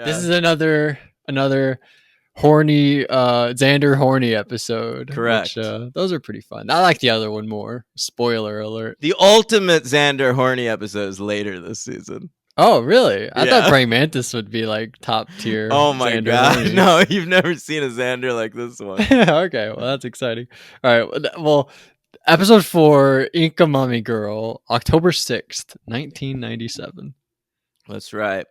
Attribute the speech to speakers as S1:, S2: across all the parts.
S1: This is another horny Xander horny episode.
S2: Correct.
S1: Which, those are pretty fun. I like the other one more. Spoiler alert.
S2: The ultimate Xander horny episode is later this season.
S1: Oh, really? I
S2: Yeah.
S1: thought Praying Mantis would be like top tier.
S2: Oh my
S1: Xander
S2: god.
S1: horny.
S2: No, you've never seen a Xander like this one.
S1: Okay, well, that's exciting. All right. Well, episode 4, Inca Mummy Girl, October 6th, 1997.
S2: That's right.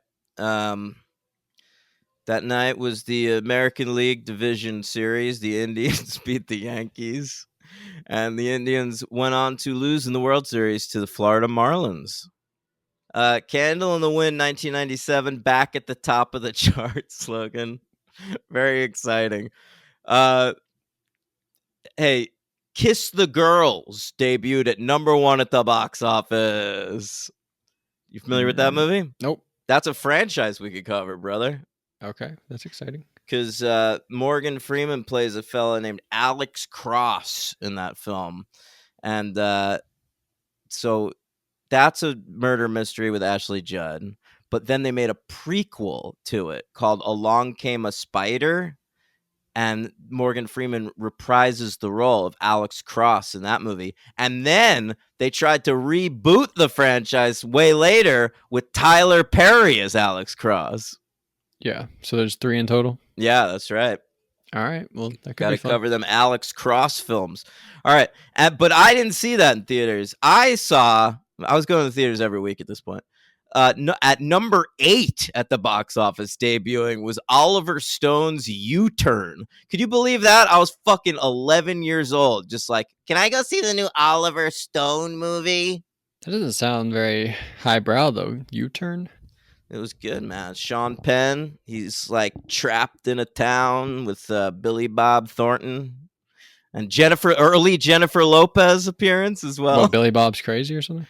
S2: That night was the American League Division Series. The Indians beat the Yankees, and the Indians went on to lose in the World Series to the Florida Marlins. Candle in the Wind 1997, back at the top of the chart slogan. Very exciting. Hey, Kiss the Girls debuted at #1 at the box office. You familiar with that movie?
S1: Nope.
S2: That's a franchise we could cover, brother.
S1: Okay, that's exciting.
S2: Because Morgan Freeman plays a fella named Alex Cross in that film. And so that's a murder mystery with Ashley Judd. But then they made a prequel to it called Along Came a Spider. And Morgan Freeman reprises the role of Alex Cross in that movie. And then they tried to reboot the franchise way later with Tyler Perry as Alex Cross.
S1: Yeah, so there's 3 in total.
S2: Yeah, that's right.
S1: All right, well, that could
S2: Got
S1: be
S2: to
S1: fun.
S2: cover them Alex Cross films. All right, but I didn't see that in theaters. I was going to the theaters every week at this point. At number 8 at the box office debuting was Oliver Stone's U-Turn. Could you believe that? I was fucking 11 years old. Just like, can I go see the new Oliver Stone movie?
S1: That doesn't sound very highbrow, though. U-Turn?
S2: It was good, man. Sean Penn, he's like trapped in a town with Billy Bob Thornton and early Jennifer Lopez appearance as well.
S1: What, Billy Bob's Crazy or something?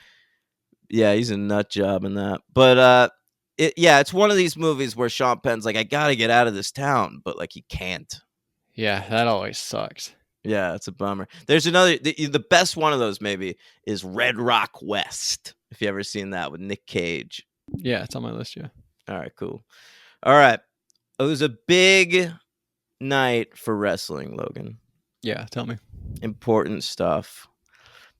S2: Yeah, he's a nut job in that. But it's one of these movies where Sean Penn's like, I gotta get out of this town, but like he can't.
S1: Yeah, that always sucks.
S2: Yeah, it's a bummer. There's another, the best one of those maybe is Red Rock West. If you ever seen that with Nick Cage.
S1: Yeah, it's on my list, yeah.
S2: All right, cool. All right. It was a big night for wrestling, Logan.
S1: Yeah, tell me.
S2: Important stuff.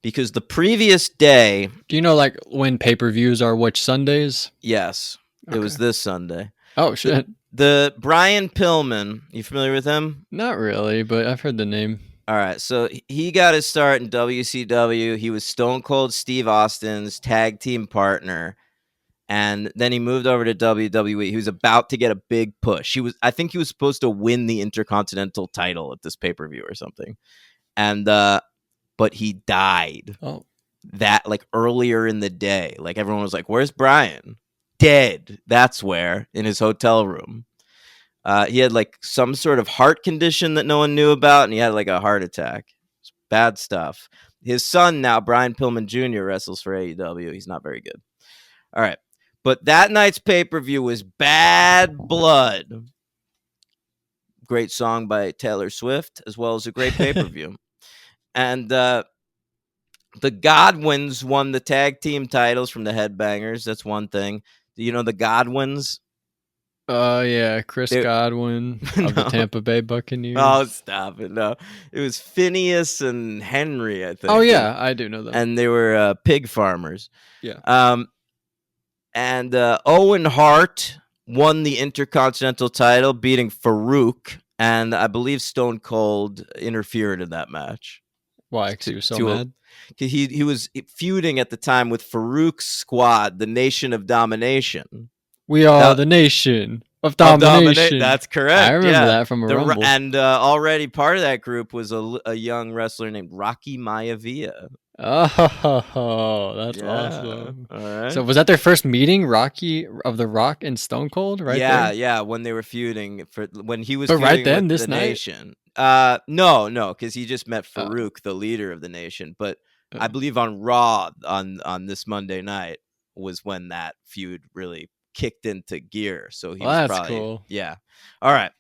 S2: Because the previous day...
S1: Do you know, like, when pay-per-views are which Sundays?
S2: Yes. Okay. It was this Sunday.
S1: Oh, shit.
S2: The Brian Pillman, you familiar with him?
S1: Not really, but I've heard the name.
S2: All right, so he got his start in WCW. He was Stone Cold Steve Austin's tag team partner. And then he moved over to WWE. He was about to get a big push. I think he was supposed to win the Intercontinental title at this pay-per-view or something. And but he died.
S1: Oh.
S2: That like earlier in the day. Like everyone was like, "Where's Brian?" Dead. That's where, in his hotel room. He had like some sort of heart condition that no one knew about, and he had like a heart attack. It's bad stuff. His son now, Brian Pillman Jr., wrestles for AEW. He's not very good. All right. But that night's pay-per-view was Bad Blood. Great song by Taylor Swift, as well as a great pay-per-view. And the Godwins won the tag team titles from the Headbangers. That's one thing. Do you know the Godwins?
S1: Yeah, Chris Godwin of the Tampa Bay Buccaneers. Oh,
S2: stop it. No. It was Phineas and Henry, I think.
S1: Oh, yeah, I do know that.
S2: And they were pig farmers.
S1: Yeah.
S2: And Owen Hart won the Intercontinental title, beating Farouk. And I believe Stone Cold interfered in that match.
S1: Why? Because he was so mad?
S2: He was feuding at the time with Farouk's squad, the Nation of Domination.
S1: We are the Nation of Domination.
S2: That's correct.
S1: I remember that from a Rumble.
S2: And already part of that group was a young wrestler named Rocky Maivia.
S1: Oh, that's awesome.
S2: All right.
S1: So was that their first meeting, Rocky of the Rock and Stone Cold, right?
S2: Yeah, when they were feuding when he was.
S1: But
S2: feuding
S1: right then,
S2: with
S1: this
S2: the
S1: night.
S2: Nation. No, because he just met Farouk, the leader of the Nation. But I believe on Raw on this Monday night was when that feud really kicked into gear. So he was probably
S1: cool.
S2: Yeah. All right.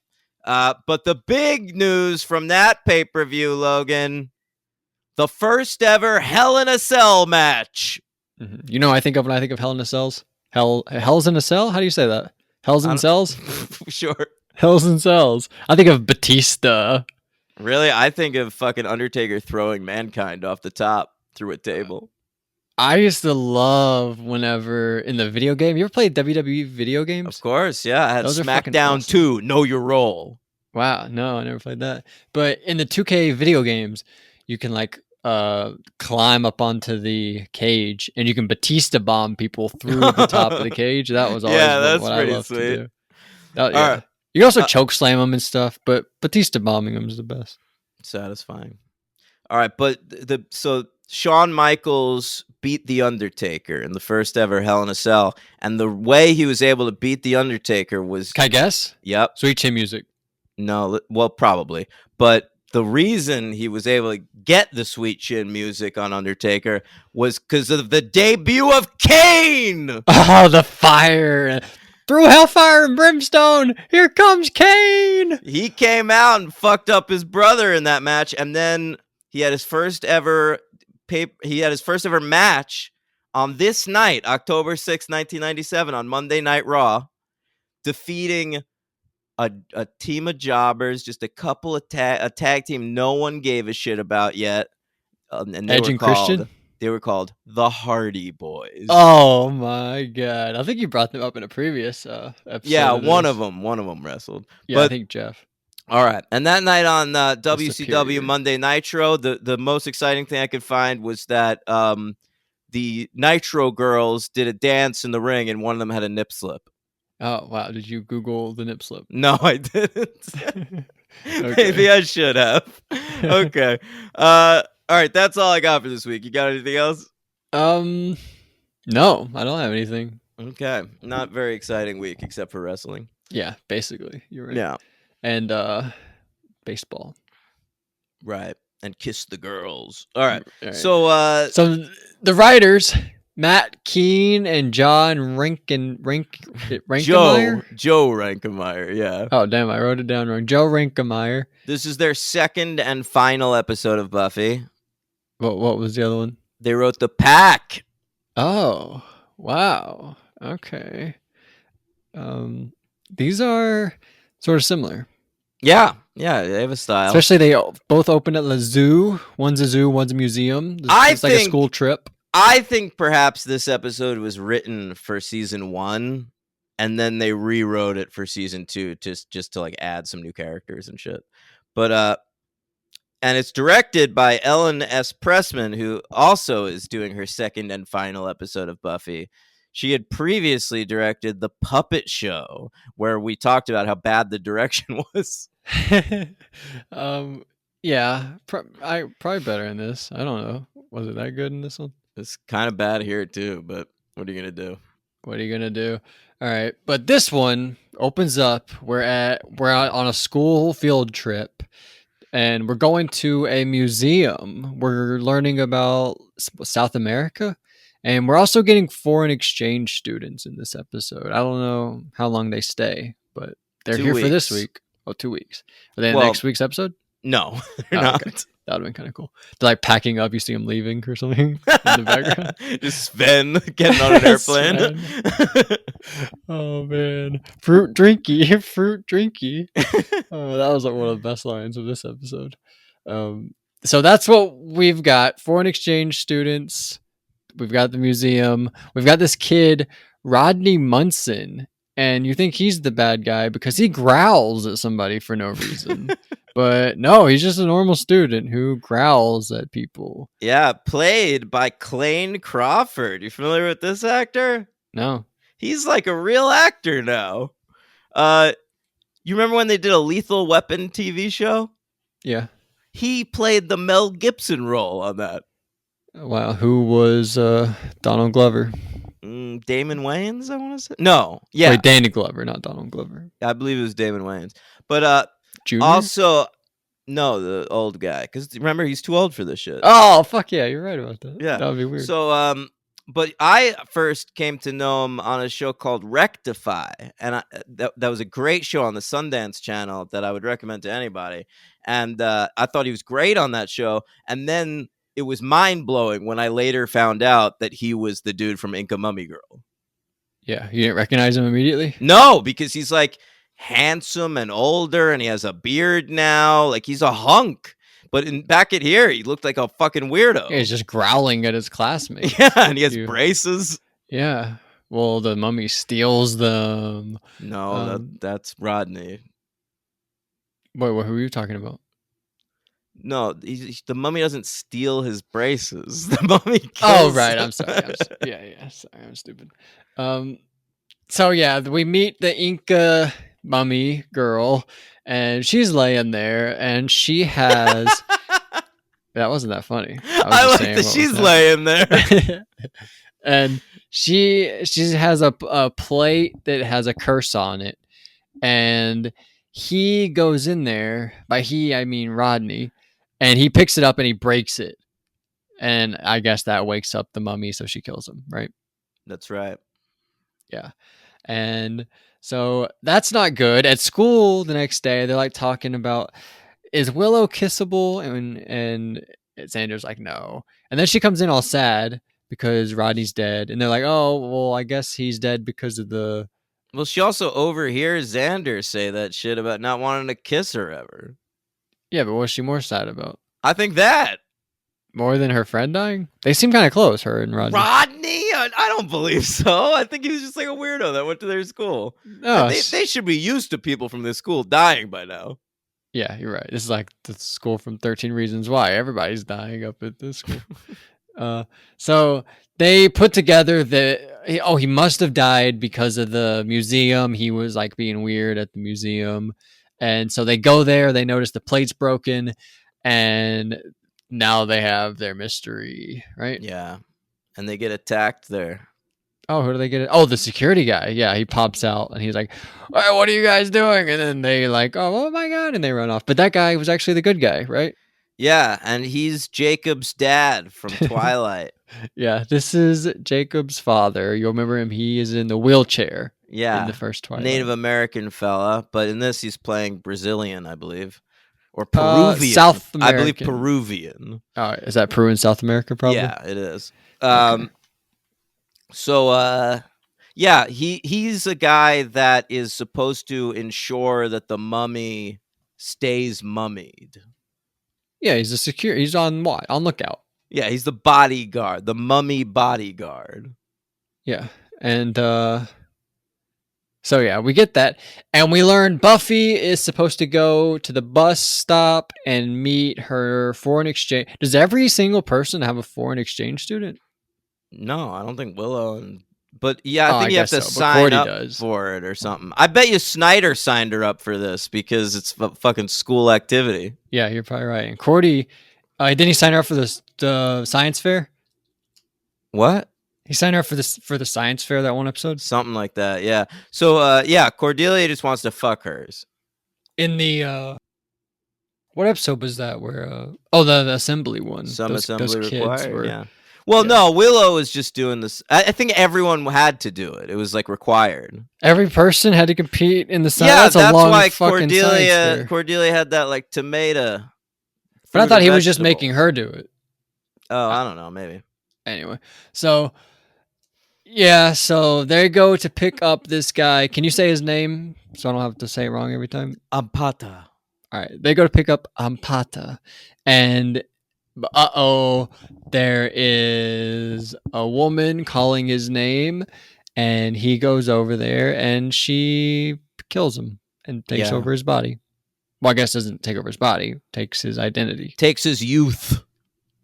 S2: But the big news from that pay-per-view, Logan. The first ever Hell in a Cell match.
S1: Mm-hmm. You know, I think of when I think of Hell in a Cells. Hell's in a Cell. How do you say that? Hells
S2: I
S1: in
S2: don't.
S1: Cells.
S2: Sure.
S1: Hells in Cells. I think of Batista.
S2: Really, I think of fucking Undertaker throwing Mankind off the top through a table.
S1: I used to love whenever in the video game. You ever played WWE video
S2: Of
S1: games?
S2: course, yeah. I had
S1: Those are fucking
S2: SmackDown
S1: awesome.
S2: 2, Know Your Role.
S1: Wow, no, I never played that. But in the 2K video games, you can like climb up onto the cage and you can Batista bomb people through the top of the cage. That was always
S2: Yeah, that's
S1: what I
S2: pretty
S1: loved to
S2: sweet.
S1: do. That,
S2: All right.
S1: yeah. You can also
S2: Uh,
S1: choke slam them and stuff, but Batista bombing them is the best.
S2: satisfying. All right, but so Shawn Michaels beat the Undertaker in the first ever Hell in a Cell, and the way he was able to beat the Undertaker was,
S1: Can I guess?
S2: yep,
S1: Sweet Chin Music.
S2: no, well, probably, but the reason he was able to get the Sweet Chin music on Undertaker was because of the debut of Kane.
S1: Oh, the fire. Through hellfire and brimstone, here comes Kane.
S2: He came out and fucked up his brother in that match, and then he had his first ever match on this night, October 6th, 1997, on Monday Night Raw, defeating a team of jobbers, just a couple of a tag team no one gave a shit about yet, and
S1: Edge and Christian.
S2: they were called the Hardy Boys.
S1: Oh my god! I think you brought them up in a previous episode.
S2: Yeah,
S1: of
S2: one
S1: this.
S2: of them wrestled.
S1: Yeah, I
S2: But
S1: think Jeff.
S2: all right, and that night on WCW
S1: superior.
S2: Monday Nitro, the most exciting thing I could find was that the Nitro girls did a dance in the ring, and one of them had a nip slip.
S1: Oh wow! Did you Google the nip slip?
S2: No, I didn't.
S1: Okay.
S2: Maybe I should have. Okay. All right, that's all I got for this week. You got anything else?
S1: No, I don't have anything.
S2: Okay. Not very exciting week except for wrestling.
S1: Yeah, basically, you're right.
S2: Yeah.
S1: And baseball.
S2: Right. And kiss the girls. All right.
S1: All right.
S2: So
S1: So the writers, Matt Keane and John Rankenmeyer.
S2: Joe Rankemeyer, yeah.
S1: Oh damn, I wrote it down wrong. Joe Rankemeyer.
S2: This is their second and final episode of Buffy.
S1: What was the other one?
S2: They wrote The Pack.
S1: Oh, wow. Okay. These are sort of similar.
S2: Yeah, they have a style.
S1: Especially they both open at the zoo. One's a zoo, one's a museum. It's like a school trip.
S2: I think perhaps this episode was written for season 1, and then they rewrote it for season 2 just to like add some new characters and shit. But and it's directed by Ellen S. Pressman, who also is doing her second and final episode of Buffy. She had previously directed The Puppet Show, where we talked about how bad the direction was.
S1: Yeah, probably better in this. I don't know. Was it that good in this one?
S2: It's kind of bad here too, but what are you gonna do?
S1: What are you gonna do? All right, but this one opens up. We're out on a school field trip, and we're going to a museum. We're learning about South America, and we're also getting foreign exchange students in this episode. I don't know how long they stay, but they're
S2: 2
S1: here for this
S2: weeks.
S1: week. Oh, 2 weeks. Are they in next week's episode?
S2: No, they're
S1: Oh,
S2: not.
S1: okay. That would have been kind of cool. They're like packing up. You see them leaving or something in the background.
S2: Just Sven getting on an airplane.
S1: Oh man, fruit drinky, fruit drinky. Oh, that was like one of the best lines of this episode. So that's what we've got: foreign exchange students. We've got the museum. We've got this kid, Rodney Munson, and you think he's the bad guy because he growls at somebody for no reason. But no, he's just a normal student who growls at people.
S2: Yeah, played by Clayne Crawford. You familiar with this actor?
S1: No.
S2: He's like a real actor now. You remember when they did a Lethal Weapon TV show?
S1: Yeah.
S2: He played the Mel Gibson role on that.
S1: Wow. Who was Donald Glover?
S2: Damon Wayans, I want to say. No. Yeah.
S1: Wait, Danny Glover, not Donald Glover.
S2: I believe it was Damon Wayans. But
S1: Junior?
S2: also, no, the old guy. Because remember, he's too old for this shit.
S1: Oh, fuck yeah. You're right about that.
S2: Yeah.
S1: That would be weird.
S2: So, but I first came to know him on a show called Rectify, and that was a great show on the Sundance Channel that I would recommend to anybody. And I thought he was great on that show. And then it was mind blowing when I later found out that he was the dude from Inca Mummy Girl.
S1: Yeah, you didn't recognize him immediately?
S2: No, because he's like handsome and older and he has a beard now. Like he's a hunk. But back at here, he looked like a fucking weirdo.
S1: Yeah, he's just growling at his classmates.
S2: Yeah, and he has braces.
S1: Yeah. Well, the mummy steals them.
S2: No, that's Rodney.
S1: Wait, who are you talking about?
S2: No, the mummy doesn't steal his braces. The mummy kills.
S1: Oh, right. I'm sorry. Yeah. Sorry, I'm stupid. So yeah, we meet the Inca mummy girl, and she's laying there, and she has. That wasn't that funny.
S2: I like that she's laying there.
S1: And she has a plate that has a curse on it, and he goes in there. By he, I mean Rodney, and he picks it up and he breaks it, and I guess that wakes up the mummy, so she kills him, right?
S2: That's right.
S1: Yeah. And so that's not good. At school the next day, they're like talking about, is Willow kissable? And Xander's like, no. And then she comes in all sad because Rodney's dead. And they're like, oh, well, I guess he's dead because of the.
S2: Well, she also overhears Xander say that shit about not wanting to kiss her ever.
S1: Yeah, but what's she more sad about?
S2: I think that.
S1: More than her friend dying? They seem kind of close, her and Rodney.
S2: Rodney? I don't believe so. I think he was just like a weirdo that went to their school. No, they should be used to people from this school dying by now.
S1: Yeah, you're right. This is like the school from 13 Reasons Why. Everybody's dying up at this school. So they put together he must have died because of the museum. He was like being weird at the museum. And so they go there. They notice the plate's broken. And now they have their mystery, right?
S2: Yeah. And they get attacked there.
S1: Oh, who do they get? Oh, the security guy. Yeah, he pops out and he's like, hey, what are you guys doing? And then they like, oh my God. And they run off. But that guy was actually the good guy, right?
S2: Yeah, and he's Jacob's dad from Twilight.
S1: Yeah, this is Jacob's father. You'll remember him. He is in the wheelchair.
S2: Yeah.
S1: In the first Twilight.
S2: Native American fella. But in this, he's playing Brazilian, I believe. Or Peruvian.
S1: South American.
S2: I believe Peruvian.
S1: Oh, is that Peru and South America, probably?
S2: Yeah, it is.
S1: Okay.
S2: So, yeah, he's a guy that is supposed to ensure that the mummy stays mummied.
S1: Yeah, he's on what? On lookout.
S2: Yeah, he's the bodyguard, the mummy bodyguard.
S1: Yeah, and so yeah, we get that, and we learn Buffy is supposed to go to the bus stop and meet her foreign exchange. Does every single person have a foreign exchange student?
S2: No, I don't think Willow but yeah, I think you have to
S1: so,
S2: sign up for it or something. I bet you Snyder signed her up for this because it's a fucking school activity.
S1: Yeah, you're probably right. And Cordy, didn't he sign her up for the science fair?
S2: What?
S1: He signed her up for the science fair, that one episode?
S2: Something like that, yeah. So, yeah, Cordelia just wants to fuck hers.
S1: In the, what episode was that where, the assembly one.
S2: Some assembly required, yeah.
S1: Well,
S2: no, Willow was just doing this. I think everyone had to do it. It was like required.
S1: Every person had to compete in the science.
S2: Yeah,
S1: that's
S2: a long
S1: why
S2: Cordelia had that like tomato.
S1: But I thought he was just making her do it.
S2: Oh, I don't know, maybe.
S1: Anyway, so yeah, so they go to pick up this guy. Can you say his name so I don't have to say it wrong every time?
S2: Ampata.
S1: All right, they go to pick up Ampata, and there is a woman calling his name, and he goes over there, and she kills him and takes over his body. Well, I guess doesn't take over his body, takes his identity.
S2: Takes his youth.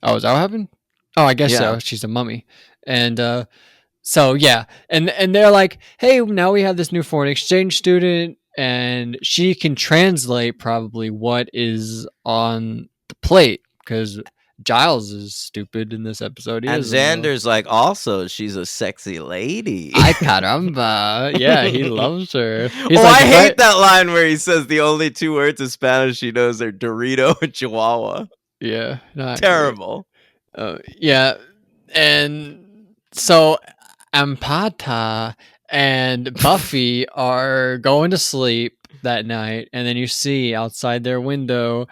S1: Oh, is that what happened? Oh, I guess so. She's a mummy. And so, yeah. And they're like, hey, now we have this new foreign exchange student, and she can translate probably what is on the plate, because Giles is stupid in this episode.
S2: And Xander's like, also, she's a sexy lady.
S1: Ay caramba. Yeah, he loves her.
S2: I hate that line where he says the only two words in Spanish he knows are Dorito and Chihuahua.
S1: Yeah.
S2: Terrible.
S1: Yeah. And so Ampata and Buffy are going to sleep that night, and then you see outside their window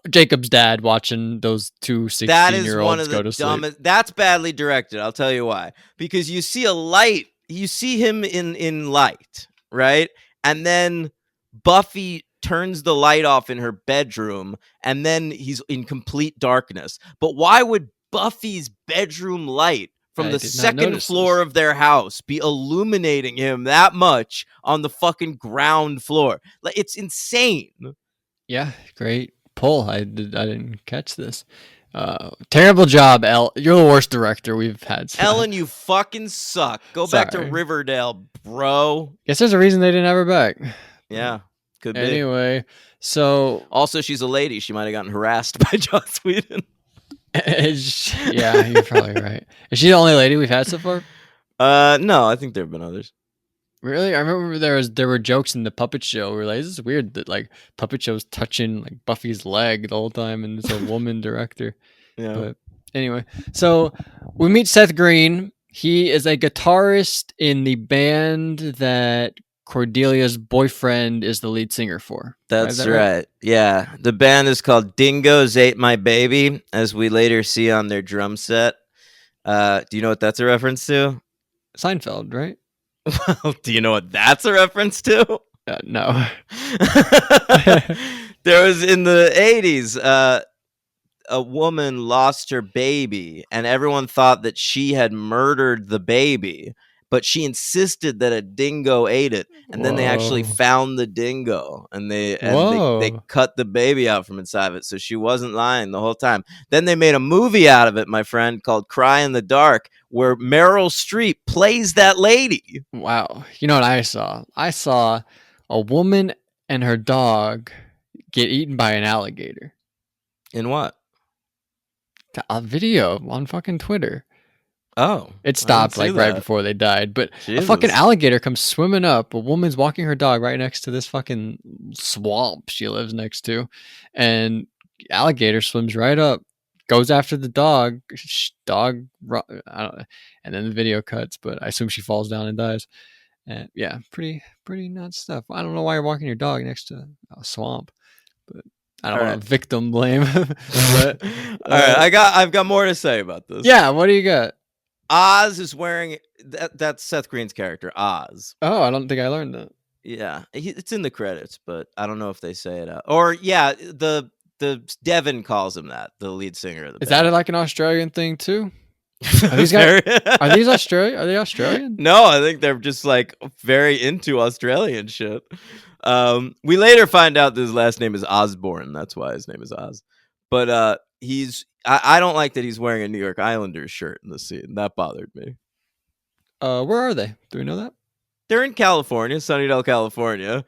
S1: Jacob's dad watching those two 16-year-olds go to sleep.
S2: That's badly directed. I'll tell you why. Because you see a light you see him in light, right? And then Buffy turns the light off in her bedroom, and then he's in complete darkness. But why would Buffy's bedroom light from
S1: I
S2: the
S1: did not
S2: second
S1: notice
S2: floor
S1: this.
S2: of their house be illuminating him that much on the fucking ground floor? Like, it's insane.
S1: Yeah, great pull. I didn't catch this. Terrible job, El. You're the worst director we've had.
S2: Ellen, you fucking suck. Go back to
S1: Sorry.
S2: Riverdale, bro.
S1: Guess there's a reason they didn't have her back.
S2: Yeah, could be.
S1: Anyway, so
S2: Also, she's a lady. She might have gotten harassed by Joss Whedon.
S1: yeah, you're probably right. Is she the only lady we've had so far?
S2: No, I think there have been others.
S1: Really? I remember there were jokes in the puppet show. We were like, this is weird that like puppet show's touching like Buffy's leg the whole time, and it's a woman director.
S2: Yeah.
S1: But anyway, so we meet Seth Green. He is a guitarist in the band that Cordelia's boyfriend is the lead singer for.
S2: That's right. Yeah. The band is called Dingoes Ate My Baby, as we later see on their drum set. Do you know what that's a reference to?
S1: Seinfeld, right?
S2: Well, do you know what that's a reference to?
S1: No.
S2: There was in the 80s, a woman lost her baby, and everyone thought that she had murdered the baby, but she insisted that a dingo ate it. And then they actually
S1: Whoa.
S2: found the dingo, and they
S1: Whoa.
S2: cut the baby out from inside of it, so she wasn't lying the whole time. Then they made a movie out of it, my friend, called Cry in the Dark, where Meryl Streep plays that lady.
S1: Wow. You know what I saw? I saw a woman and her dog get eaten by an alligator.
S2: In what?
S1: A video on fucking Twitter.
S2: Oh,
S1: It stopped like right before they died, but a fucking alligator comes swimming up. A woman's walking her dog right next to this fucking swamp she lives next to, and alligator swims right up, goes after the dog. Dog, I don't know, and then the video cuts. But I assume she falls down and dies. And yeah, pretty nuts stuff. I don't know why you're walking your dog next to a swamp, but I don't want to victim blame. But
S2: all right, I've got more to say about this.
S1: Yeah, what do you got?
S2: Oz is wearing that's Seth Green's character, Oz.
S1: Oh, I don't think I learned that.
S2: Yeah, it's in the credits, but I don't know if they say it out. Or yeah, the Devin calls him that, the lead singer of the
S1: Is
S2: band.
S1: that like an Australian thing too? Are these guys? Are these Australian? Are they Australian?
S2: No, I think they're just like very into Australian shit. We later find out that his last name is Osborne. That's why his name is Oz. But I don't like that he's wearing a New York Islanders shirt in the scene. That bothered me.
S1: Where are they? Do we know that?
S2: They're in California, Sunnydale, California.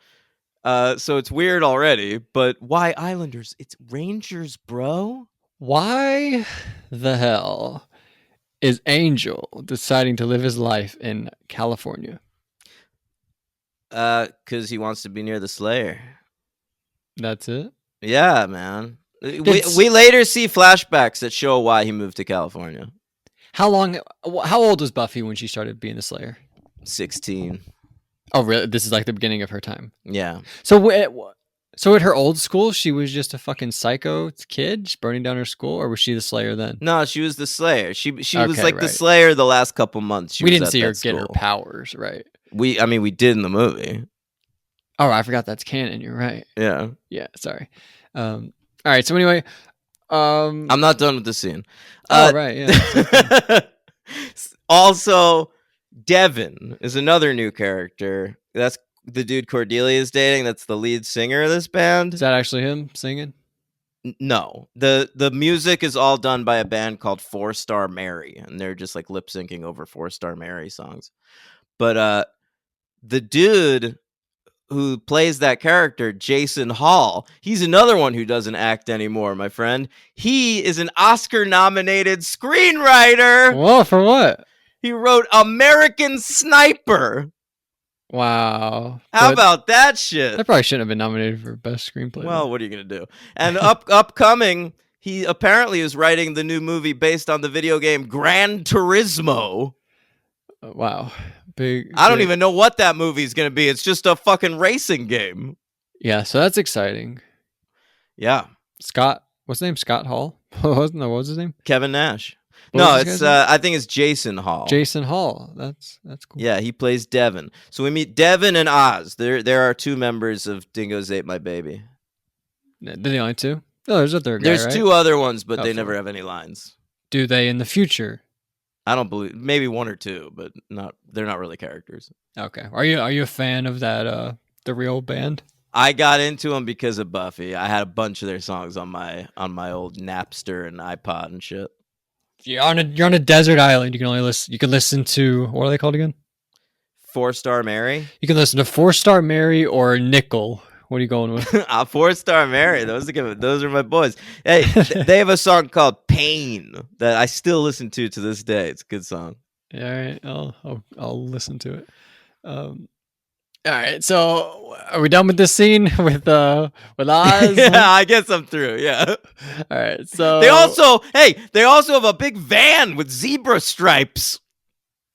S2: So it's weird already. But why Islanders? It's Rangers, bro.
S1: Why the hell is Angel deciding to live his life in California?
S2: Because he wants to be near the Slayer.
S1: That's it?
S2: Yeah, man. We later see flashbacks that show why he moved to California.
S1: How old was Buffy when she started being the Slayer?
S2: 16.
S1: Oh, really? This is like the beginning of her time.
S2: Yeah.
S1: So at her old school, she was just a fucking psycho kid burning down her school, or was she the Slayer then?
S2: No, she was the Slayer. She was like the
S1: right.
S2: Slayer the last couple months.
S1: We didn't see her get her powers, right?
S2: We did in the movie.
S1: Oh, I forgot that's canon. You're right.
S2: Yeah.
S1: Yeah. Sorry. All right. So anyway,
S2: I'm not done with the scene.
S1: Right. Yeah.
S2: Also, Devin is another new character. That's the dude Cordelia is dating. That's the lead singer of this band.
S1: Is that actually him singing?
S2: No. The music is all done by a band called 4 Star Mary, and they're just like lip syncing over 4 Star Mary songs. But the dude who plays that character, Jason Hall, he's another one who doesn't act anymore, my friend. He is an Oscar-nominated screenwriter.
S1: Whoa, for what?
S2: He wrote American Sniper.
S1: Wow.
S2: How about that shit?
S1: That probably shouldn't have been nominated for Best Screenplay.
S2: Well, what are you going to do? And upcoming, he apparently is writing the new movie based on the video game Gran Turismo.
S1: Wow. Big.
S2: I don't even know what that movie is going to be. It's just a fucking racing game.
S1: Yeah, so that's exciting.
S2: Yeah.
S1: Scott, what's his name? Scott Hall? What was his name?
S2: Kevin Nash.
S1: What was
S2: No,
S1: this
S2: it's
S1: guy's name?
S2: I think it's Jason Hall.
S1: Jason Hall. That's cool.
S2: Yeah, he plays Devin. So we meet Devin and Oz. There are two members of Dingoes Ate My Baby.
S1: They're the only two. No, there's a third guy,
S2: There's
S1: right?
S2: two other ones, but
S1: Oh,
S2: they never
S1: four.
S2: have any lines.
S1: Do they in the future?
S2: I don't believe maybe one or two, but not. They're not really characters.
S1: Okay. Are you a fan of that the real band?
S2: I got into them because of Buffy. I had a bunch of their songs on my old Napster and iPod and shit.
S1: You're on a desert island. You can only listen. You can listen to what are they called again?
S2: 4-Star Mary.
S1: You can listen to 4-Star Mary or Nickel. What are you going with?
S2: 4-Star Mary. Those are my boys. Hey, they have a song called Pain that I still listen to this day. It's a good song.
S1: All right, I'll listen to it. All right, so are we done with this scene with Oz?
S2: Yeah, I guess I'm through. Yeah.
S1: All right, so
S2: They also have a big van with zebra stripes.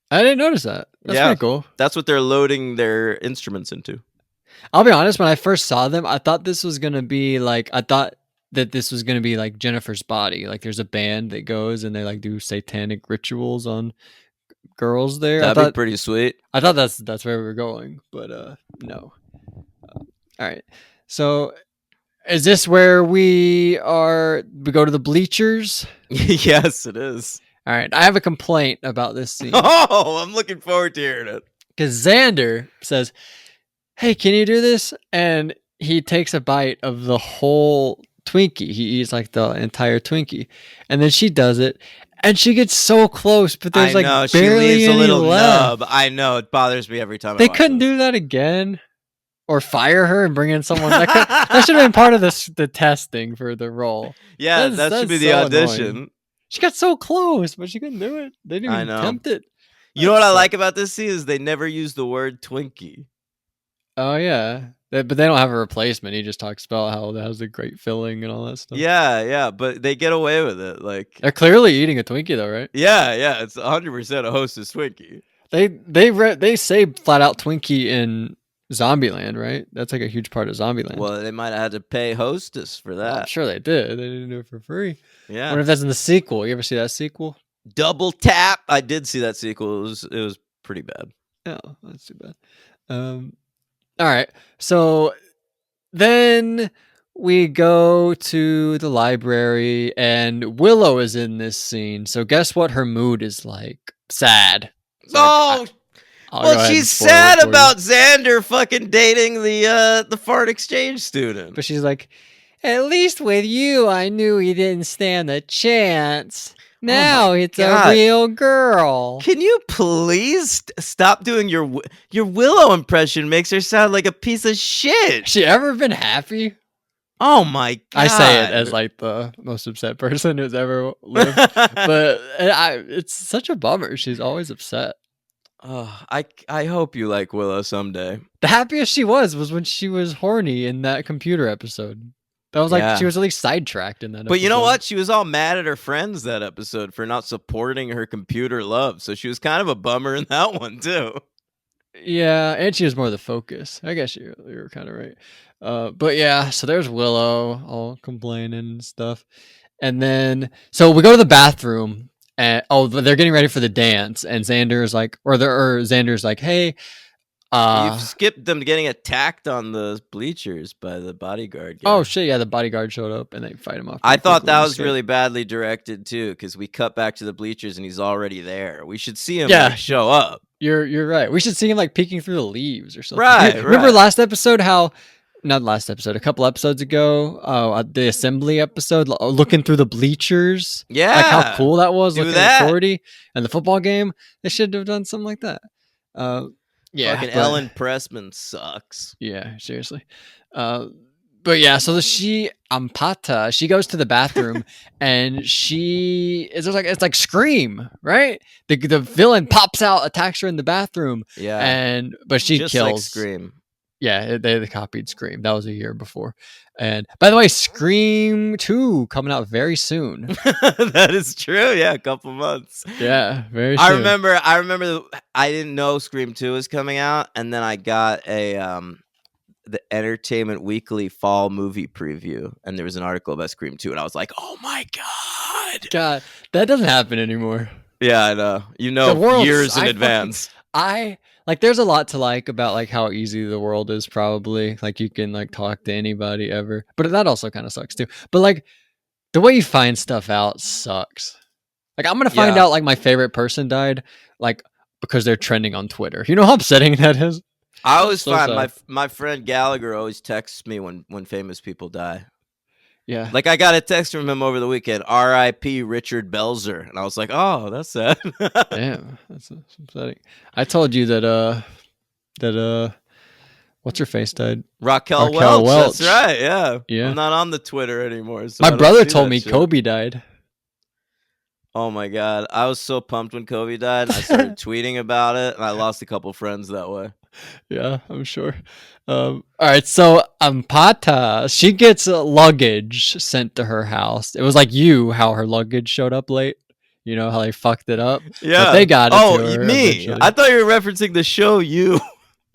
S1: I didn't notice that. That's pretty cool.
S2: That's what they're loading their instruments into.
S1: I'll be honest. When I first saw them, I thought this was gonna be like Jennifer's Body. Like, there's a band that goes and they like do satanic rituals on girls there.
S2: That'd be pretty sweet.
S1: I thought that's where we were going, but no. All right. So is this where we go to the bleachers?
S2: Yes, it is.
S1: All right. I have a complaint about this scene.
S2: Oh, I'm looking forward to hearing it.
S1: Because Xander says, "Hey, can you do this?" And he takes a bite of the whole Twinkie. He eats like the entire Twinkie. And then she does it. And she gets so close, but there's
S2: I know,
S1: like
S2: she
S1: barely
S2: leaves a
S1: any
S2: little
S1: left.
S2: nub. I know, it bothers me every time.
S1: They couldn't do that again, or fire her and bring in someone. That should have been part of the testing for the role.
S2: Yeah, that should be the
S1: so
S2: audition.
S1: annoying. She got so close, but she couldn't do it. They didn't even attempt it.
S2: You know what I like about this scene is they never use the word Twinkie.
S1: Oh yeah, but they don't have a replacement. He just talks about how it has a great filling and all that stuff.
S2: Yeah, but they get away with it. Like,
S1: they're clearly eating a Twinkie though, right?
S2: Yeah, it's 100% a Hostess Twinkie.
S1: They say flat out Twinkie in Zombieland, right? That's like a huge part of Zombieland.
S2: Well, they might have had to pay Hostess for that.
S1: I'm sure they did. They didn't do it for free.
S2: Yeah.
S1: I wonder if that's in the sequel. You ever see that sequel?
S2: Double Tap. I did see that sequel. It was pretty bad.
S1: Oh, that's too bad. All right. So then we go to the library and Willow is in this scene. So guess what her mood is like? Sad.
S2: Well, she's sad about Xander fucking dating the fart exchange student.
S1: But she's like, at least with you, I knew he didn't stand a chance. Now it's a real girl.
S2: Can you please stop doing your Willow impression? Makes her sound like a piece of shit.
S1: Has she ever been happy?
S2: Oh my God.
S1: I say it as like the most upset person who's ever lived. But it's such a bummer. She's always upset.
S2: Oh, I hope you like Willow someday.
S1: The happiest she was when she was horny in that computer episode. That was like she was at least sidetracked in that episode.
S2: But you know what? She was all mad at her friends that episode for not supporting her computer love. So she was kind of a bummer in that one too.
S1: Yeah, and she was more the focus. I guess you were kind of right. But yeah, so there's Willow all complaining and stuff. And then so we go to the bathroom and they're getting ready for the dance and Xander's like Xander's like, "Hey,
S2: you've skipped them getting attacked on the bleachers by the bodyguard guy."
S1: Oh shit, yeah, the bodyguard showed up and they fight him off.
S2: I thought that was really badly directed too, because we cut back to the bleachers and he's already there. We should see him show up.
S1: You're right. We should see him like peeking through the leaves or something.
S2: Right.
S1: Remember last episode a couple episodes ago, the assembly episode, looking through the bleachers.
S2: Yeah.
S1: Like how cool that was, looking at 40 and the football game. They should have done something like that. Yeah.
S2: Fucking Ellen Pressman sucks.
S1: Yeah, seriously. But yeah, so Ampata, she goes to the bathroom and it's like Scream, right? The villain pops out, attacks her in the bathroom.
S2: Yeah.
S1: But she
S2: just
S1: kills.
S2: Like Scream.
S1: Yeah, they copied Scream. That was a year before. And by the way, Scream 2 coming out very soon.
S2: That is true. Yeah, a couple months.
S1: Yeah, very soon.
S2: I remember I didn't know Scream 2 was coming out, and then I got the Entertainment Weekly fall movie preview, and there was an article about Scream 2, and I was like, oh my God.
S1: God, that doesn't happen anymore.
S2: Yeah, I know.
S1: The world's
S2: Years in advance.
S1: I like there's a lot to like about like how easy the world is probably. Like you can like talk to anybody ever. But that also kind of sucks too. But like the way you find stuff out sucks. Like I'm going to find
S2: Yeah.
S1: out like my favorite person died like because they're trending on Twitter. You know how upsetting that is?
S2: I
S1: That's
S2: always
S1: so
S2: find
S1: sad.
S2: my friend Gallagher always texts me when famous people die.
S1: Yeah.
S2: Like I got a text from him over the weekend, R.I.P. Richard Belzer, and I was like, oh, that's sad.
S1: Damn. That's upsetting. I told you that what's her face died?
S2: Raquel
S1: Raquel
S2: Welch, that's
S1: Welch.
S2: right. Yeah, I'm
S1: Yeah.
S2: not on the Twitter anymore, so
S1: My
S2: I don't
S1: brother
S2: see
S1: told
S2: that
S1: me
S2: shit.
S1: Kobe died.
S2: Oh my god, I was so pumped when Kobe died, and I started tweeting about it, and I lost a couple friends that way.
S1: Yeah, I'm sure. All right, so Ampata, she gets luggage sent to her house. It was like you, how her luggage showed up late. You know how they fucked it up, but they
S2: Yeah.
S1: got it to
S2: Oh,
S1: her
S2: me? I
S1: eventually.
S2: thought you were referencing the show. You.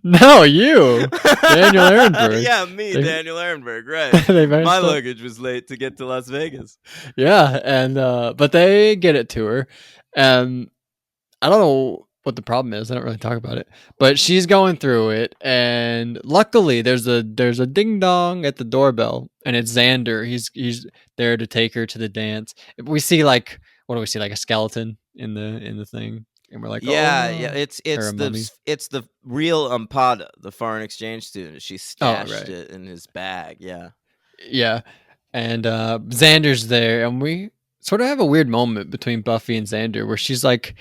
S1: No, you, Daniel Ehrenberg.
S2: Yeah, me,
S1: They
S2: Daniel Ehrenberg. Right.
S1: they
S2: My
S1: messed up.
S2: luggage was late to get to Las Vegas.
S1: Yeah, and but they get it to her, and I don't know what the problem is. I don't really talk about it, but she's going through it, and luckily there's a ding dong at the doorbell, and it's Xander. He's there to take her to the dance. We see like what do we see like a skeleton in the thing, and we're like, oh
S2: Yeah, yeah.
S1: no, or a mummy.
S2: It's the real Ampada, the foreign exchange student. She
S1: Oh
S2: stashed
S1: right,
S2: it in his bag. Yeah.
S1: yeah, and Xander's there, and we sort of have a weird moment between Buffy and Xander where she's like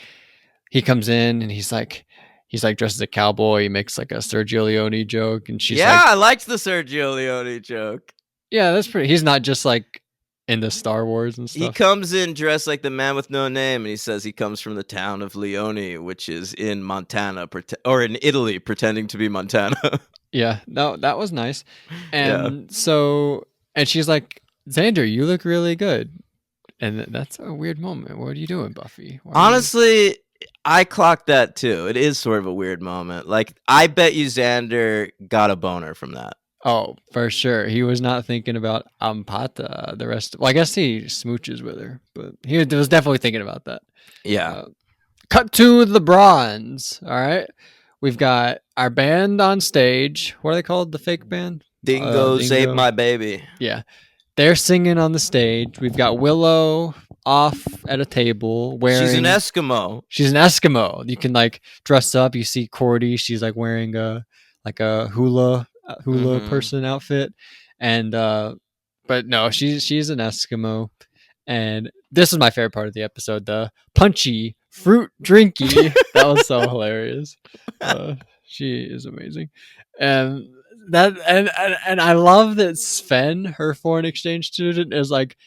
S1: he comes in and he's like dressed as a cowboy. He makes like a Sergio Leone joke, and she's
S2: Yeah,
S1: like,
S2: I liked the Sergio Leone joke.
S1: "Yeah, that's pretty." He's not just like into Star Wars and
S2: He
S1: stuff.
S2: comes in dressed like the man with no name, and he says he comes from the town of Leone, which is in Montana, or in Italy, pretending to be Montana.
S1: Yeah, no, that was nice.
S2: Yeah.
S1: And so, and she's like, "Xander, you look really good." And that's a weird moment. What are you doing, Buffy? Why are you?
S2: Honestly, I clocked that too. It is sort of a weird moment. Like, I bet you Xander got a boner from that.
S1: Oh, for sure. He was not thinking about Ampata. The rest. Well, I guess he smooches with her, but he was definitely thinking about that.
S2: Yeah.
S1: Uh, Cut to the bronze. All right. We've got our band on stage. What are they called? The fake band?
S2: Dingoes ate
S1: Dingo.
S2: my baby.
S1: Yeah. They're singing on the stage. We've got Willow off at a table wearing.
S2: She's an Eskimo.
S1: She's an Eskimo. You can like dress up. You see Cordy. She's like wearing a hula person outfit, and but no, she's an Eskimo. And this is my favorite part of the episode: the punchy fruit drinky. That was so hilarious. She is amazing, and and I love that Sven, her foreign exchange student, is like,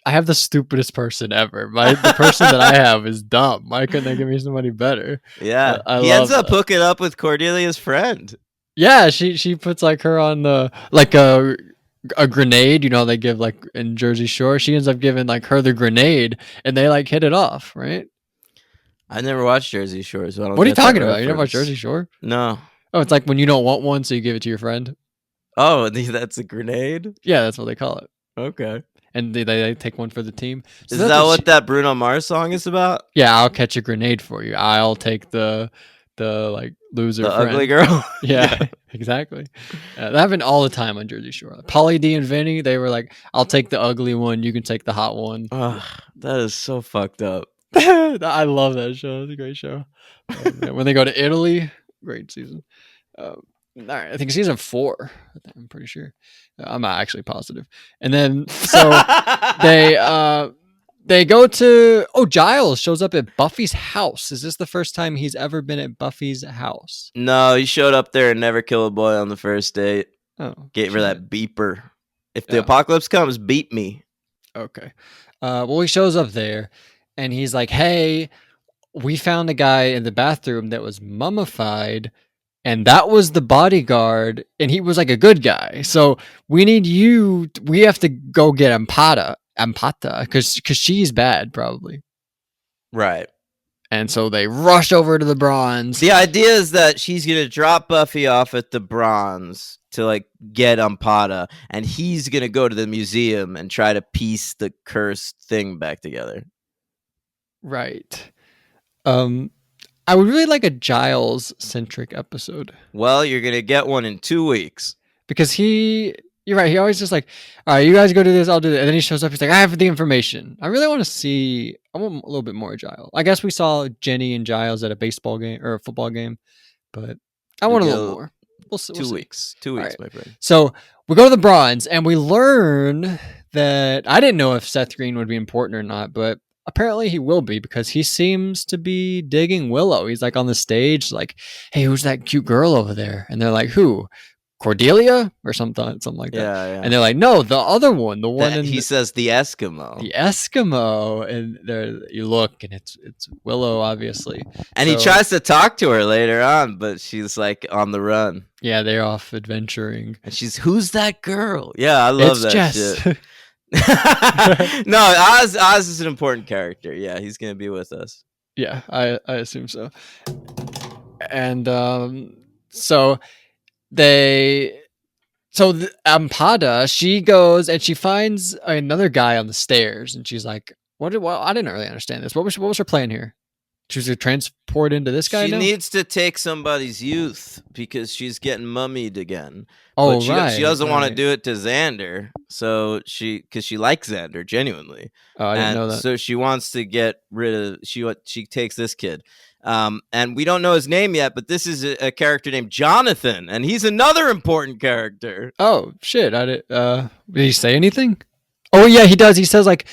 S1: I have the stupidest person ever. The person that I have is dumb. Why couldn't they give me somebody better?
S2: Yeah.
S1: I
S2: He ends
S1: love
S2: up
S1: that.
S2: hooking up with Cordelia's friend.
S1: Yeah, she puts like her on the like a grenade. You know they give like in Jersey Shore. She ends up giving like her the grenade, and they like hit it off. Right?
S2: I never watched Jersey Shore, so I don't
S1: What are you
S2: get that
S1: talking about? You never watched
S2: reference.
S1: Jersey Shore?
S2: No.
S1: Oh, it's like when you don't want one, so you give it to your friend.
S2: Oh, that's a grenade?
S1: Yeah, that's what they call it.
S2: Okay.
S1: And they take one for the team. So
S2: Is
S1: that's
S2: that what
S1: she-
S2: that Bruno Mars song is about?
S1: Yeah, I'll catch a grenade for you. I'll take the like loser
S2: The
S1: friend.
S2: ugly girl?
S1: Yeah, exactly. That happened all the time on Jersey Shore. Pauly D and Vinny, they were like, "I'll take the ugly one. You can take the hot one."
S2: Ugh, that is so fucked up.
S1: I love that show. It's a great show. When they go to Italy, great season. All right, I think season 4. I'm pretty sure. I'm not actually positive. And then so they go to Giles shows up at Buffy's house. Is this the first time he's ever been at Buffy's house?
S2: No, he showed up there and never kill a boy on the first date.
S1: Oh,
S2: Gave her
S1: shit.
S2: that beeper. If the
S1: Yeah.
S2: apocalypse comes, beat me.
S1: Okay. Well, he shows up there, and he's like, "Hey, we found a guy in the bathroom that was mummified, and that was the bodyguard, and he was like a good guy. So we need you. We have to go get Ampata, because she's bad, probably."
S2: Right.
S1: And so they rush over to the bronze.
S2: The idea is that she's gonna drop Buffy off at the bronze to like get Ampada, and he's gonna go to the museum and try to piece the cursed thing back together.
S1: Right. I would really like a Giles centric episode.
S2: Well, you're gonna get one in 2 weeks.
S1: Because you're right, he always just like, all right, you guys go do this, I'll do that. And then he shows up, he's like, I have the information. I want a little bit more Giles. I guess we saw Jenny and Giles at a baseball game or a football game, but I want a little more. We'll see.
S2: 2 weeks. 2 weeks,
S1: right.
S2: my friend.
S1: So we go to the bronze and we learn that I didn't know if Seth Green would be important or not, but apparently he will be because he seems to be digging Willow. He's like on the stage, like, hey, who's that cute girl over there? And they're like, who? Cordelia or something like that.
S2: Yeah.
S1: And they're like, no, the other one, the one
S2: he says the Eskimo.
S1: The Eskimo. And there you look and it's Willow, obviously.
S2: And he tries to talk to her later on, but she's like on the run.
S1: Yeah, they're off adventuring.
S2: And she's, who's that girl? Yeah, I love that
S1: Jess.
S2: shit. No, Oz is an important character. Yeah, he's gonna be with us.
S1: Yeah, I assume so. And so Ampada, she goes and she finds another guy on the stairs, and she's like, "What? I didn't really understand this. What was her plan here? She was to transport into this guy.
S2: She
S1: now?
S2: needs to take somebody's youth because she's getting mummied again.
S1: Oh,
S2: but
S1: right.
S2: She doesn't want to do it to Xander, so because she likes Xander genuinely.
S1: Oh, I didn't know that.
S2: So she wants to get rid of. She takes this kid. And we don't know his name yet, but this is a character named Jonathan, and he's another important character.
S1: Oh shit! Did he say anything? Oh yeah, he does. He says like,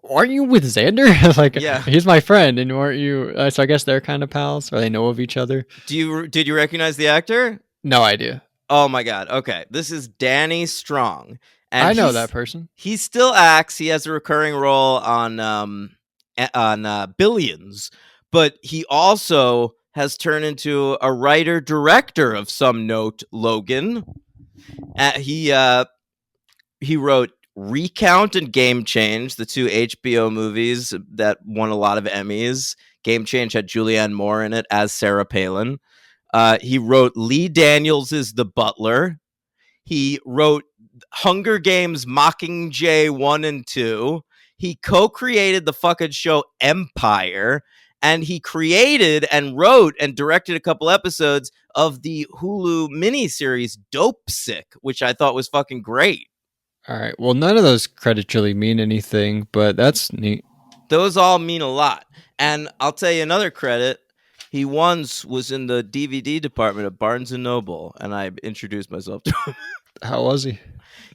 S1: "Aren't you with Xander?" Like, yeah, he's my friend, and aren't you? So I guess they're kind of pals, or they know of each other.
S2: Did you recognize the actor?
S1: No idea.
S2: Oh my god. Okay, this is Danny Strong.
S1: And I know that person.
S2: He still acts. He has a recurring role on Billions. But he also has turned into a writer-director of some note, Logan. He wrote Recount and Game Change, the two HBO movies that won a lot of Emmys. Game Change had Julianne Moore in it as Sarah Palin. He wrote Lee Daniels' The Butler. He wrote Hunger Games Mockingjay 1 and 2. He co-created the fucking show Empire. And he created and wrote and directed a couple episodes of the Hulu miniseries Dope Sick, which I thought was fucking great.
S1: All right. Well, none of those credits really mean anything, but that's neat.
S2: Those all mean a lot. And I'll tell you another credit. He once was in the DVD department of Barnes & Noble, and I introduced myself to him.
S1: How was he?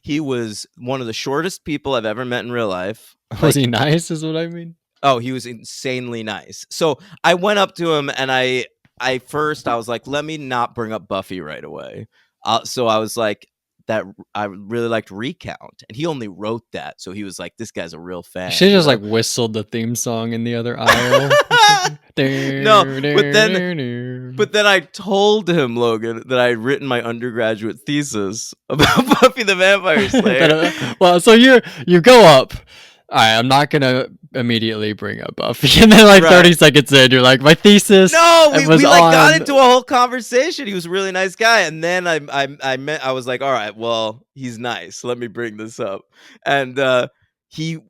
S2: He was one of the shortest people I've ever met in real life.
S1: Was he nice is what I mean?
S2: Oh, he was insanely nice. So I went up to him and I was like, let me not bring up Buffy right away. So I was like, that I really liked Recount, and he only wrote that. So he was like, this guy's a real fan.
S1: She just like whistled the theme song in the other aisle.
S2: No, but then I told him, Logan, that I had written my undergraduate thesis about Buffy the Vampire Slayer.
S1: Well, so you go up. All right, I'm not gonna immediately bring up Buffy, and then like 30 seconds in, you're like, my thesis.
S2: No, we like got into a whole conversation. He was a really nice guy, and then I was like, all right, well, he's nice. Let me bring this up, and he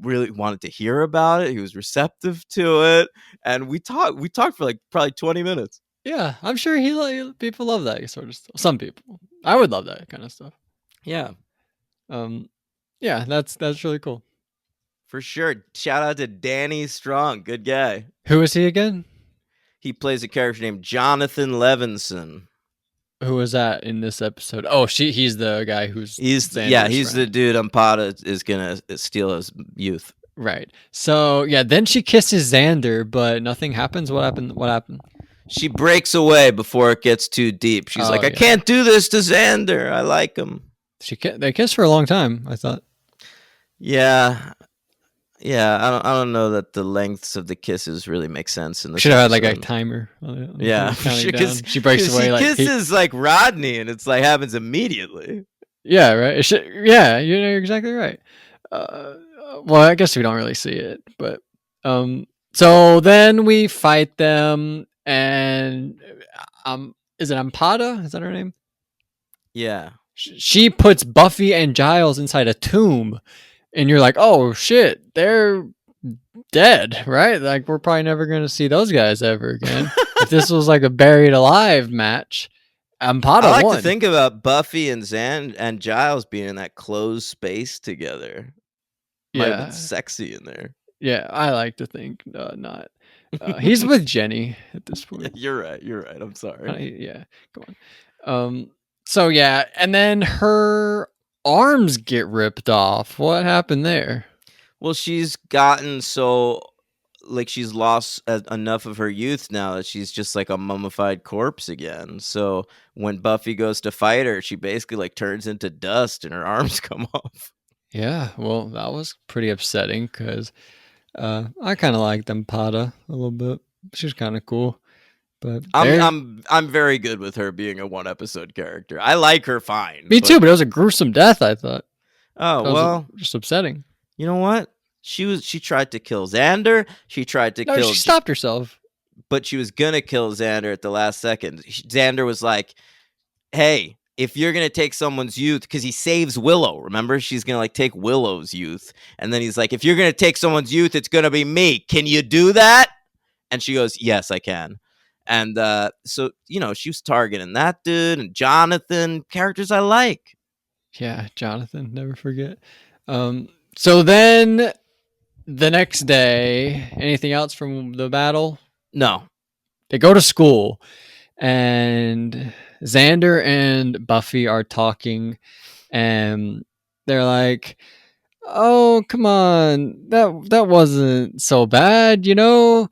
S2: really wanted to hear about it. He was receptive to it, and we talked for like probably 20 minutes.
S1: Yeah, I'm sure people love that sort of stuff. Some people, I would love that kind of stuff.
S2: Yeah,
S1: yeah, that's really cool.
S2: For sure. Shout out to Danny Strong. Good guy.
S1: Who is he again?
S2: He plays a character named Jonathan Levinson.
S1: Who was that in this episode? Oh, he's the guy who's
S2: he's the dude Ampada is gonna steal his youth.
S1: Right. So yeah, then she kisses Xander, but nothing happens. What happened?
S2: She breaks away before it gets too deep. She's like, I can't do this to Xander. I like him.
S1: They kissed for a long time, I thought.
S2: Yeah, I don't know that the lengths of the kisses really make sense in this.
S1: Should have had like a timer.
S2: Yeah,
S1: because she breaks away.
S2: She kisses like Rodney, and it's like happens immediately.
S1: Yeah, right. Yeah, you're exactly right. Well, I guess we don't really see it, but So then we fight them, and is it Ampada? Is that her name?
S2: Yeah.
S1: She puts Buffy and Giles inside a tomb, and you're like, oh shit, they're dead, right? Like we're probably never gonna see those guys ever again. If this was like a buried alive match,
S2: I
S1: Ampada
S2: like to
S1: won.
S2: think about Buffy and Zan and Giles being in that closed space together. Might have been
S1: Yeah,
S2: sexy in there.
S1: yeah, I like to think not. He's with Jenny at this point.
S2: You're right. You're right. I'm sorry.
S1: Yeah, go on. So yeah, and then her arms get ripped off. What happened there?
S2: Well, she's gotten so like she's lost enough of her youth now that she's just like a mummified corpse again. So when Buffy goes to fight her, she basically like turns into dust and her arms come off.
S1: Yeah, well, that was pretty upsetting because I kind of liked Empada a little bit. She's kind of cool, but
S2: I'm very good with her being a one episode character. I like her fine.
S1: Me too, but it was a gruesome death. I thought
S2: Oh
S1: that was
S2: well,
S1: just upsetting.
S2: you know what? She tried to kill Xander. She tried to
S1: No,
S2: kill,
S1: she stopped herself.
S2: but she was gonna kill Xander at the last second. Xander was like, "Hey, if you're gonna take someone's youth, because he saves Willow. Remember, she's gonna like take Willow's youth, and then he's like, if you're gonna take someone's youth, it's gonna be me. Can you do that?" And she goes, "Yes, I can." And so she was targeting that dude and Jonathan, characters I like.
S1: Yeah, Jonathan, never forget. So then the next day, anything else from the battle?
S2: No,
S1: They go to school, and Xander and Buffy are talking, and they're like, "Oh, come on, that wasn't so bad, you know."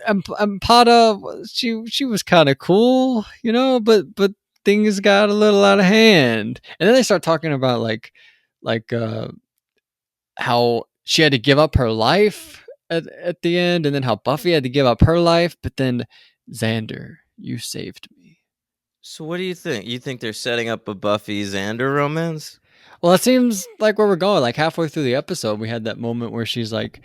S1: Ampada, she was kind of cool, you know, but things got a little out of hand, and then they start talking about like how she had to give up her life at the end, and then how Buffy had to give up her life, but then Xander, you saved me.
S2: so what do you think? You think they're setting up a Buffy Xander romance?
S1: Well, it seems like where we're going. Like halfway through the episode, we had that moment where she's like,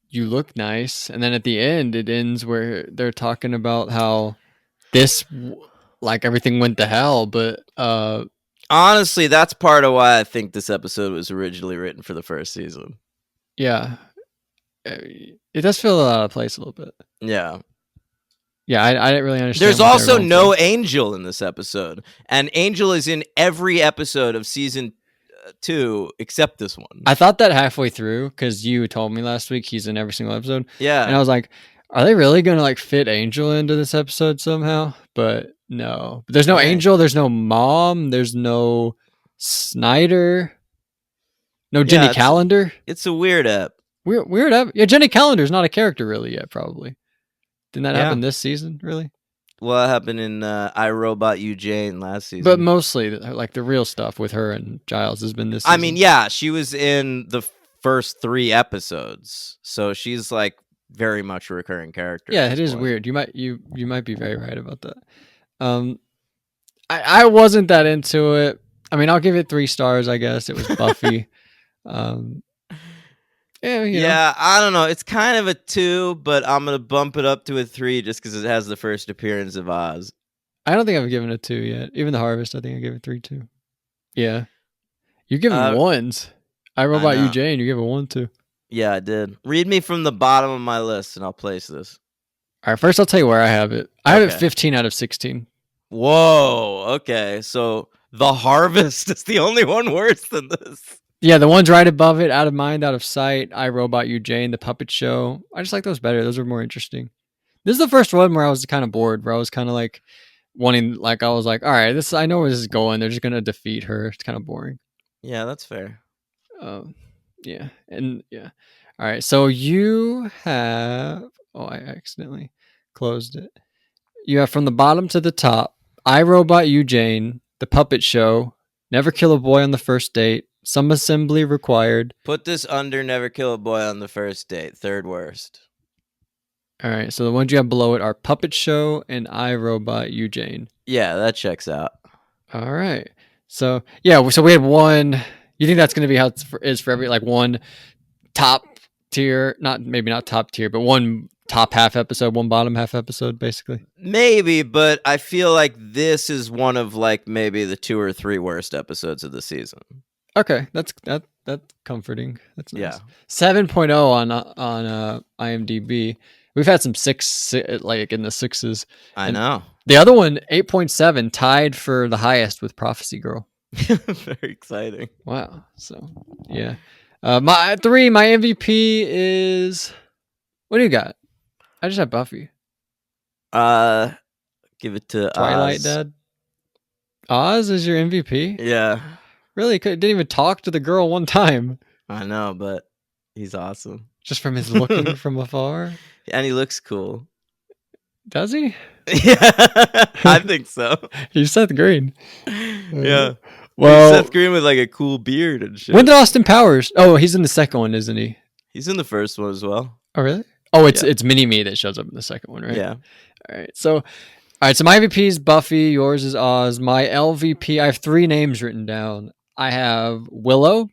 S1: "You look nice," and then at the end, it ends where they're talking about how this, like everything went to hell. But
S2: Honestly, that's part of why I think this episode was originally written for the first season.
S1: yeah, it does feel out of place a little bit.
S2: Yeah.
S1: Yeah, I didn't really understand.
S2: There's
S1: what they were
S2: also
S1: going
S2: no
S1: for.
S2: Angel in this episode, and Angel is in every episode of season 2 except this one.
S1: I thought that halfway through because you told me last week he's in every single episode,
S2: Yeah.
S1: and I was like, "Are they really going to like fit Angel into this episode somehow?" But no, there's no
S2: Right.
S1: Angel. There's no Mom. There's no Snyder. No Jenny Calendar.
S2: It's a weird app.
S1: Weird. Yeah, Jenny Calendar's not a character really yet. Probably didn't that
S2: Yeah.
S1: happen this season? Really?
S2: What happened in I, Robot You Jane last season?
S1: But mostly, like the real stuff with her and Giles has been this season.
S2: I mean, yeah, she was in the first 3 episodes, so she's like very much a recurring character.
S1: Yeah, it is weird. You might be very right about that. I wasn't that into it. I mean, I'll give it 3 stars. I guess it was Buffy. Yeah, you know.
S2: I don't know. It's kind of a 2, but I'm gonna bump it up to a 3 just because it has the first appearance of Oz.
S1: I don't think I've given it 2 yet. Even The Harvest, I think I gave it 3 too. Yeah, you give it ones. I Robot You Jane, you give it 1 too.
S2: Yeah, I did. Read me from the bottom of my list, and I'll place this.
S1: All right, first I'll tell you where I have it. I have it 15 out of 16.
S2: Whoa. Okay, so The Harvest is the only one worse than this.
S1: Yeah, the ones right above it, Out of Mind, Out of Sight, I Robot You Jane, The Puppet Show. I just like those better. Those are more interesting. This is the first one where I was kind of bored, where I was kind of like wanting, like I was like, all right, I know where this is going. They're just gonna defeat her. It's kind of boring.
S2: Yeah, that's fair.
S1: Yeah, and yeah. All right, so you have. Oh, I accidentally closed it. You have from the bottom to the top, I Robot You Jane, The Puppet Show, Never Kill a Boy on the First Date, Some Assembly Required.
S2: Put this under Never Kill a Boy on the First Date, third worst.
S1: All right, so the ones you have below it are Puppet Show and I Robot You Jane.
S2: Yeah, that checks out.
S1: All right, so yeah, so we had one. You think that's going to be how it is for every like one top tier, maybe not top tier, but one top half episode, one bottom half episode, basically.
S2: Maybe, but I feel like this is one of like maybe the 2 or 3 worst episodes of the season.
S1: Okay, that's comforting. That's nice.
S2: Yeah.
S1: 7.0 on IMDb. We've had some like in the 6s.
S2: I
S1: And
S2: know.
S1: the other one, 8.7, tied for the highest with Prophecy Girl.
S2: Very exciting.
S1: Wow. So yeah. My MVP is, what do you got? I just have Buffy.
S2: Give it to
S1: Twilight
S2: Oz.
S1: Dad. Oz is your MVP?
S2: Yeah.
S1: Really? Didn't even talk to the girl one time.
S2: I know, but he's awesome.
S1: Just from his looking from afar?
S2: And he looks cool.
S1: Does he?
S2: Yeah, I think so.
S1: He's Seth Green.
S2: Yeah.
S1: Well,
S2: He's Seth Green with like a cool beard and shit.
S1: when did Austin Powers? Oh, he's in the second one, isn't he?
S2: He's in the first one as well.
S1: Oh, really? Oh,
S2: Yeah.
S1: it's Mini-Me that shows up in the second one, right?
S2: Yeah.
S1: All right. So my MVP is Buffy. Yours is Oz. My LVP, I have 3 names written down. I have Willow,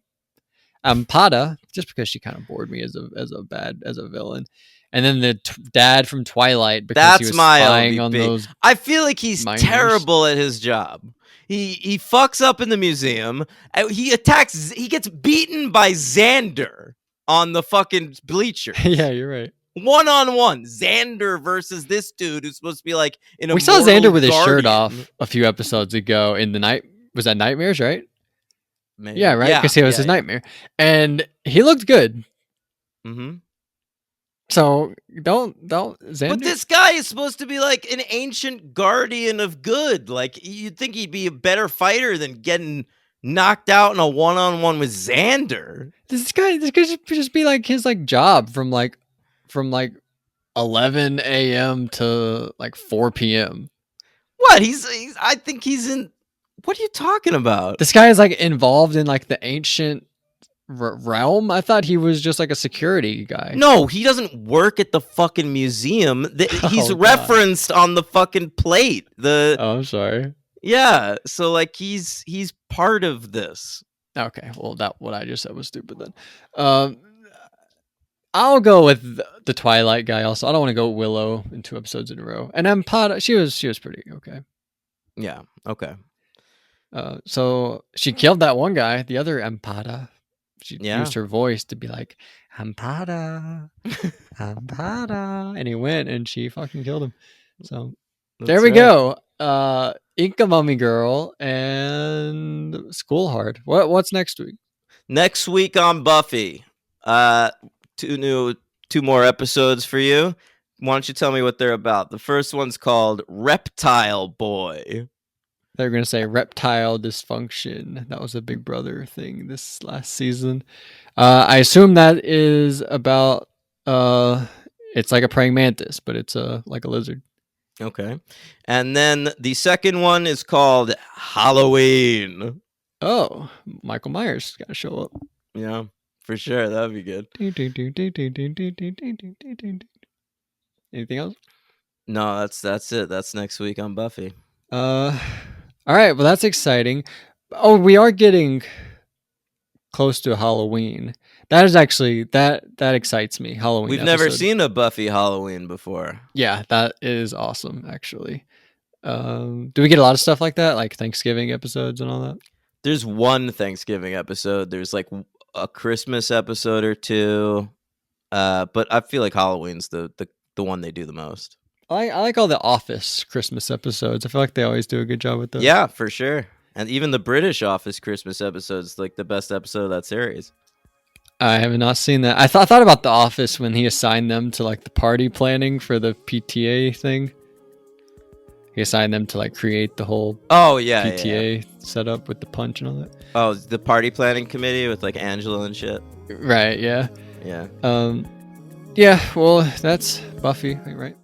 S1: Ampada, just because she kind of bored me as a villain, and then the dad from Twilight because
S2: That's
S1: he was
S2: my
S1: spying
S2: LVP.
S1: on those.
S2: I feel like he's
S1: minors.
S2: terrible at his job. He fucks up in the museum. He attacks. He gets beaten by Xander on the fucking bleachers.
S1: Yeah, you're right.
S2: 1-on-1, Xander versus this dude who's supposed to be like an.
S1: We saw Xander with his shirt
S2: guardian.
S1: off a few episodes ago in the night. Was that Nightmares, right?
S2: Maybe.
S1: Yeah, right. Because he was his nightmare, and he looked good.
S2: Mm-hmm.
S1: So don't Xander.
S2: But this guy is supposed to be like an ancient guardian of good. Like you'd think he'd be a better fighter than getting knocked out in a 1-on-1 with Xander.
S1: This could just be like his like job from like 11 a.m. to like 4 p.m.
S2: What? He's I think he's in. What are you talking about?
S1: This guy is like involved in like the ancient realm. I thought he was just like a security guy.
S2: No, he doesn't work at the fucking museum. He's
S1: Oh, God.
S2: referenced on the fucking plate.
S1: Oh, I'm sorry.
S2: Yeah, so like he's part of this.
S1: Okay, well what I just said was stupid then. I'll go with the Twilight guy also. I don't want to go Willow in 2 episodes in a row. And Ampada, she was pretty okay.
S2: Yeah, okay.
S1: So she killed that one guy, the other Ampada. She
S2: Yeah.
S1: used her voice to be like, Ampada, Ampada. And he went and she fucking killed him. So there we go. Inca Mummy Girl and School Hard. What's next week?
S2: Next week on Buffy, 2 more episodes for you. Why don't you tell me what they're about? The first one's called Reptile Boy.
S1: They're going to say reptile dysfunction. That was a Big Brother thing this last season. I assume that is about, it's like a praying mantis, but it's like a lizard.
S2: Okay. And then the second one is called Halloween.
S1: Oh, Michael Myers got to show up.
S2: Yeah, for sure. That would be good.
S1: Anything else?
S2: No, that's it. That's next week on Buffy.
S1: All right. Well, that's exciting. Oh, we are getting close to Halloween. That is actually that excites me. Halloween.
S2: We've never
S1: episode.
S2: seen a Buffy Halloween before.
S1: Yeah, that is awesome. Actually, do we get a lot of stuff like that, like Thanksgiving episodes and all that?
S2: There's one Thanksgiving episode. There's like a Christmas episode or 2. But I feel like Halloween's the one they do the most.
S1: I like all the Office Christmas episodes. I feel like they always do a good job with those.
S2: Yeah, for sure. And even the British Office Christmas episode's like the best episode of that series.
S1: I have not seen that. I thought about The Office when he assigned them to like the party planning for the PTA thing. He assigned them to like create the whole PTA setup with the punch and all that.
S2: Oh, the party planning committee with like Angela and shit.
S1: Right, yeah.
S2: Yeah.
S1: Yeah, well, that's Buffy, right?